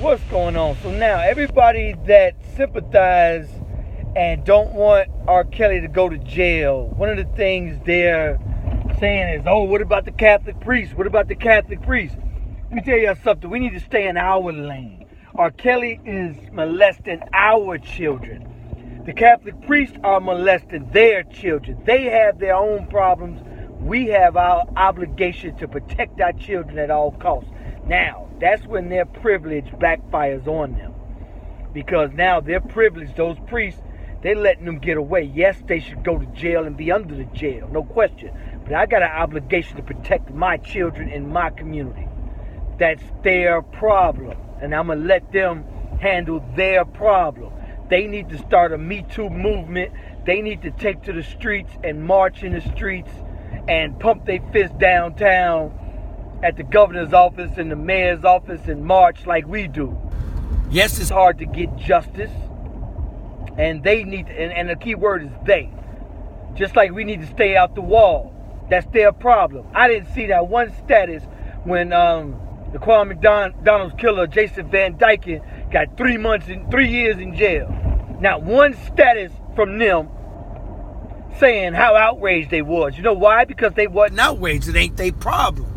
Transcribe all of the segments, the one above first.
What's going on? So now everybody that sympathize and don't want R. Kelly to go to jail, one of the things they're saying is, oh, what about the Catholic priest? What about the Catholic priest? Let me tell you something. We need to stay in our lane. R. Kelly is molesting our children. The Catholic priests are molesting their children. They have their own problems. We have our obligation to protect our children at all costs. Now, that's when their privilege backfires on them. Because now their privilege, those priests, they're letting them get away. Yes, they should go to jail and be under the jail, no question. But I got an obligation to protect my children in my community. That's their problem. And I'm going to let them handle their problem. They need to start a Me Too movement. They need to take to the streets and march in the streets and pump their fist downtown at the governor's office and the mayor's office and march like we do. Yes, it's hard to get justice. And they need, and the key word is they. Just like we need to stay out the wall. That's their problem. I didn't see that one status when the Kwame McDonald's killer, Jason Van Dyke, got 3 years in jail. Not one status from them saying how outraged they was. You know why? Because they wasn't outraged. It ain't their problem.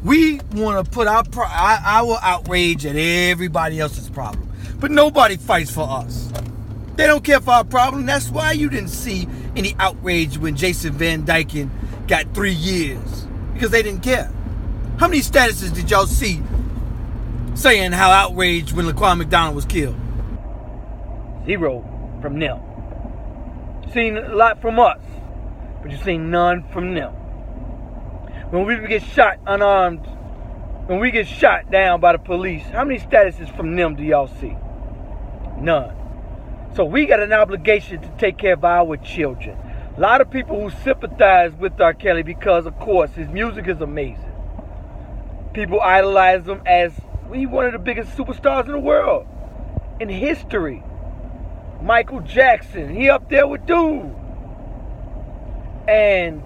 We want to put our outrage at everybody else's problem. But nobody fights for us. They don't care for our problem. That's why you didn't see any outrage when Jason Van Dyke got 3 years. Because they didn't care. How many statuses did y'all see saying how outraged when Laquan McDonald was killed? 0 from them. Seen a lot from us, but you seen none from them. When we get shot unarmed, when we get shot down by the police, how many statuses from them do y'all see? None. So we got an obligation to take care of our children. A lot of people who sympathize with R. Kelly because, of course, his music is amazing. People idolize him as he's one of the biggest superstars in the world, in history. Michael Jackson, he up there with dude. And,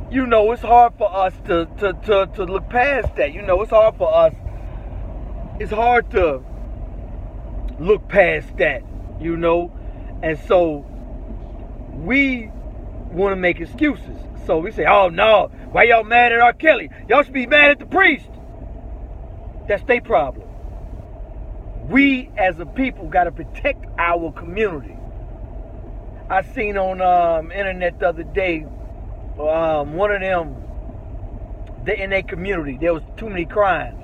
you know, it's hard for us to look past that. You know, it's hard for us. It's hard to look past that, you know. And so we want to make excuses. So we say, oh, no, why y'all mad at R. Kelly? Y'all should be mad at the priest. That's their problem. We, as a people, got to protect our community. I seen on internet the other day, one of them, in their community, there was too many crimes.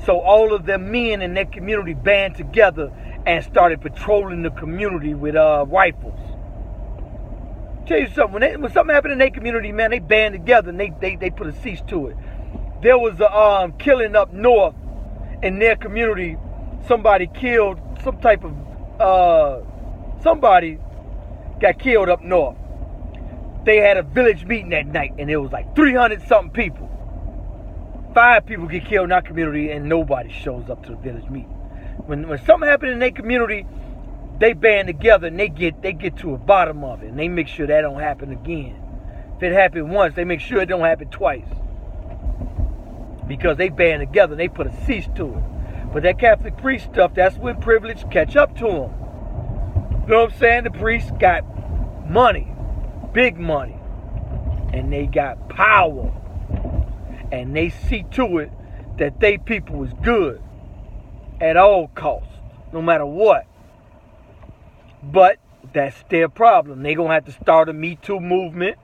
So all of the men in their community band together and started patrolling the community with rifles. Tell you something, when something happened in their community, man, they band together and they put a cease to it. There was a killing up north in their community. Somebody killed some type of, somebody got killed up north. They had a village meeting that night and it was like 300 something people. 5 people get killed in our community and nobody shows up to the village meeting. When something happened in their community, they band together and they get to the bottom of it and they make sure that don't happen again. If it happened once, they make sure it don't happen twice. Because they band together and they put a cease to it. But that Catholic priest stuff, that's when privilege catch up to them. You know what I'm saying? The priests got money, big money, and they got power. And they see to it that they people is good at all costs, no matter what. But that's their problem. They gonna have to start a Me Too movement,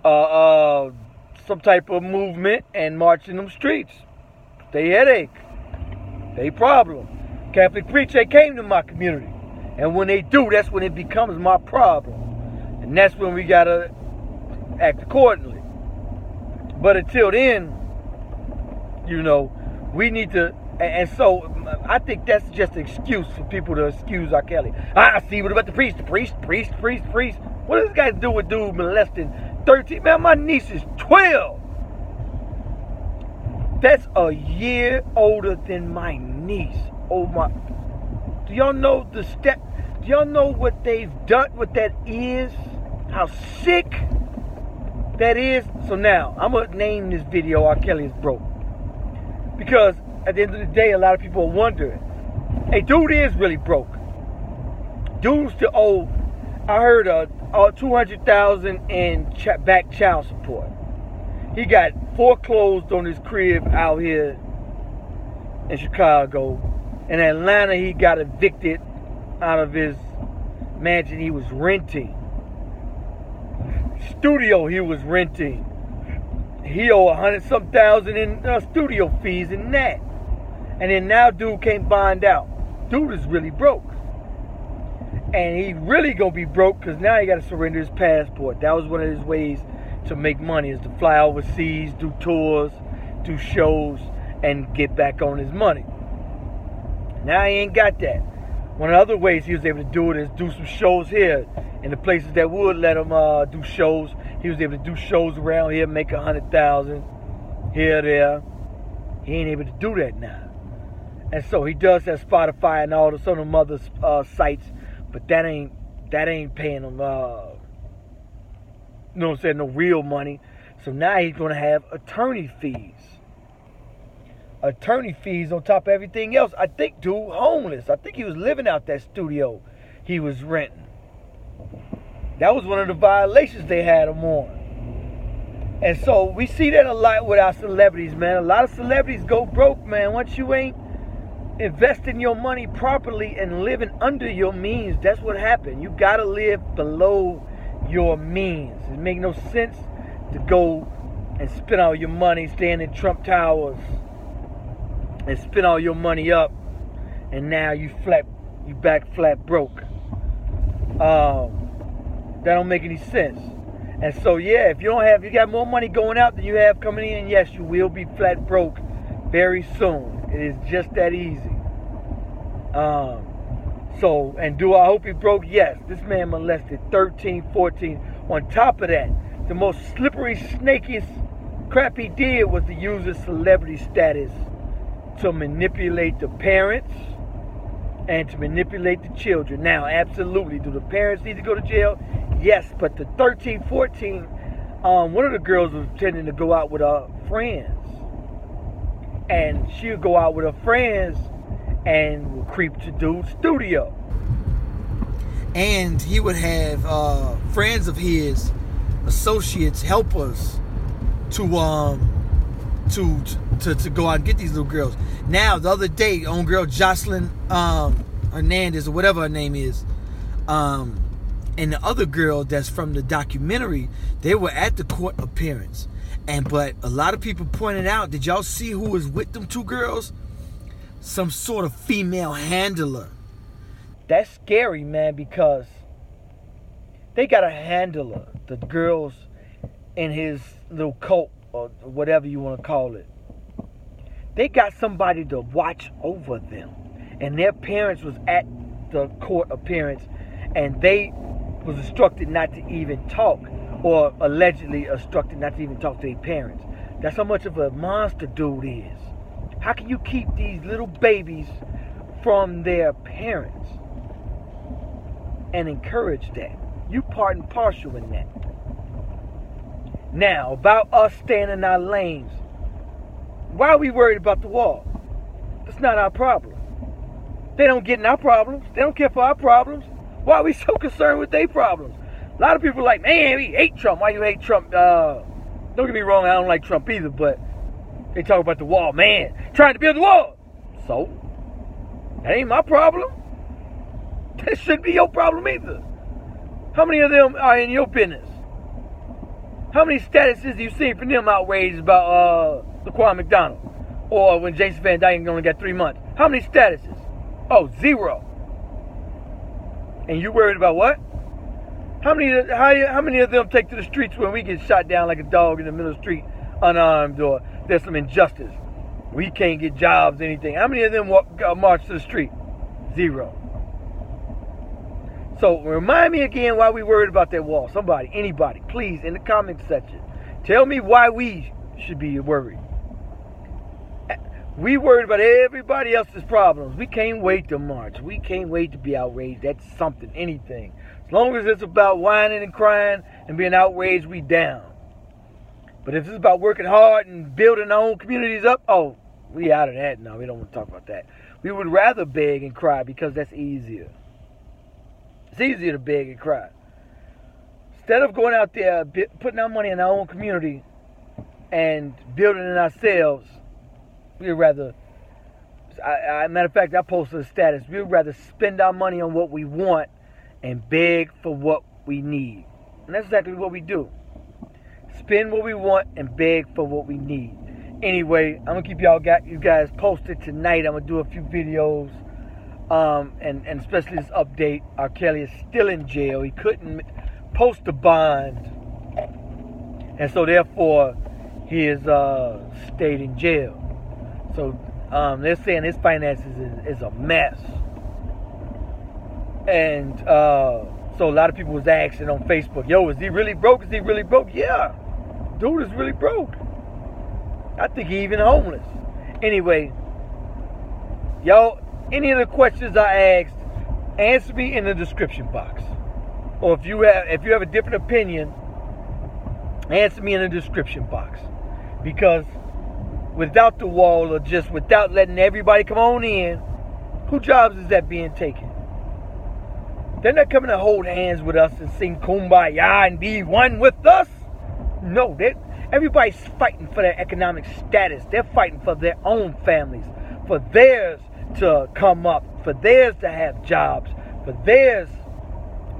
some type of movement, and march in them streets. They headache. They problem. Catholic preacher came to my community. And when they do, that's when it becomes my problem. And that's when we gotta act accordingly. But until then, you know, we need to, and so I think that's just an excuse for people to excuse R. Kelly. I see, what about the priest? The priest. What does this guy do with dude molesting 13? Man, my niece is 12. That's a year older than my niece. Oh my! Do y'all know the step? Do y'all know what they've done? What that is? How sick that is? So now I'm gonna name this video "R. Kelly is broke," because at the end of the day, a lot of people are wondering, Hey, dude is really broke. Dude still owe, I heard, $200,000 in back child support. He got foreclosed on his crib out here in Chicago. In Atlanta, he got evicted out of his mansion he was renting. Studio he was renting. He owed $100-some thousand in studio fees and that. And then now dude can't bond out. Dude is really broke. And he really gonna be broke because now he gotta surrender his passport. That was one of his ways to make money, is to fly overseas, do tours, do shows, and get back on his money. Now he ain't got that. One of the other ways he was able to do it is do some shows here in the places that would let him do shows. He was able to do shows around here, make $100,000 here, there. He ain't able to do that now. And so he does have Spotify and all the some other sites, but that ain't paying him, no real money. So now he's gonna have attorney fees. Attorney fees on top of everything else. I think dude homeless. I think he was living out that studio he was renting. That was one of the violations they had him on. And so we see that a lot with our celebrities, man. A lot of celebrities go broke, man. Once you ain't investing your money properly and living under your means, that's what happened. You gotta live below your means. It makes no sense to go and spend all your money staying in Trump Towers and spend all your money up, and now you back flat broke. That don't make any sense. And so yeah, if you got more money going out than you have coming in, yes, you will be flat broke very soon. It is just that easy. And do I hope he broke? Yes. This man molested 13, 14. On top of that, the most slippery, snakiest crap he did was to use his celebrity status to manipulate the parents and to manipulate the children. Now, absolutely, do the parents need to go to jail? Yes, but the 13, 14, one of the girls was pretending to go out with her friends. And she would go out with her friends and would creep to dude's studio. And he would have friends of his, associates, helpers, to go out and get these little girls. Now, the other day, own girl Jocelyn Hernandez, or whatever her name is, and the other girl that's from the documentary, they were at the court appearance. But a lot of people pointed out, did y'all see who was with them two girls? Some sort of female handler. That's scary, man, because they got a handler, the girls in his little cult, or whatever you want to call it. They got somebody to watch over them. And their parents was at the court appearance, and they was instructed not to even talk, or allegedly instructed not to even talk to their parents. That's how much of a monster dude is. How can you keep these little babies from their parents and encourage that? You part and partial in that. Now, about us staying in our lanes. Why are we worried about the wall? That's not our problem. They don't get in our problems. They don't care for our problems. Why are we so concerned with their problems? A lot of people are like, man, we hate Trump. Why you hate Trump? Don't get me wrong, I don't like Trump either, but they talk about the wall. Man, trying to build the wall. So, that ain't my problem. That shouldn't be your problem either. How many of them are in your business? How many statuses do you see from them outraged about Laquan McDonald? Or when Jason Van Dyke only got 3 months? How many statuses? Oh, 0. And you worried about what? How many of them take to the streets when we get shot down like a dog in the middle of the street, unarmed, or there's some injustice? We can't get jobs, anything. How many of them march to the street? 0. So remind me again why we worried about that wall. Somebody, anybody, please, in the comment section, tell me why we should be worried. We worried about everybody else's problems. We can't wait to march. We can't wait to be outraged. That's something, anything. As long as it's about whining and crying and being outraged, we down. But if it's about working hard and building our own communities up, oh, we out of that now. We don't want to talk about that. We would rather beg and cry because that's easier. It's easier to beg and cry. Instead of going out there, putting our money in our own community and building it ourselves, we'd rather, matter of fact, I posted a status, we'd rather spend our money on what we want and beg for what we need. And that's exactly what we do. Spend what we want and beg for what we need. Anyway, I'm going to keep you guys posted tonight. I'm going to do a few videos. And especially this update. R. Kelly is still in jail. He couldn't post a bond. And so therefore, he is stayed in jail. So they're saying his finances is a mess. And so a lot of people was asking on Facebook, yo, is he really broke? Is he really broke? Yeah. Dude is really broke. I think he even homeless. Anyway, y'all, any of the questions I asked, answer me in the description box. Or if you have a different opinion, answer me in the description box. Because without the wall, or just without letting everybody come on in, whose jobs is that being taken? They're not coming to hold hands with us and sing Kumbaya and be one with us. No, everybody's fighting for their economic status. They're fighting for their own families, for theirs to come up, for theirs to have jobs, for theirs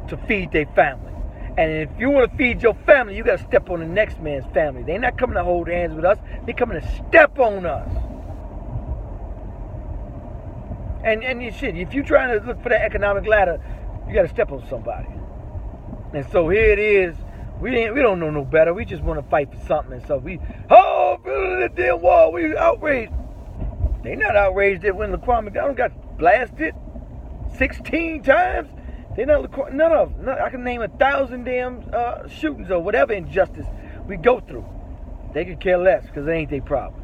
to feed their family. And if you want to feed your family, you got to step on the next man's family. They're not coming to hold hands with us. They're coming to step on us. And you shit, if you're trying to look for that economic ladder, you got to step on somebody. And so here it is. We don't know no better. We just want to fight for something. And so building the damn wall. We outraged. They not outraged that when Laquan McDonald got blasted 16 times. They not none of them. I can name 1,000 damn shootings or whatever injustice we go through. They could care less because it ain't their problem.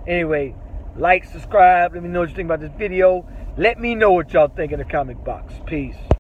Anyway, like, subscribe. Let me know what you think about this video. Let me know what y'all think in the comment box. Peace.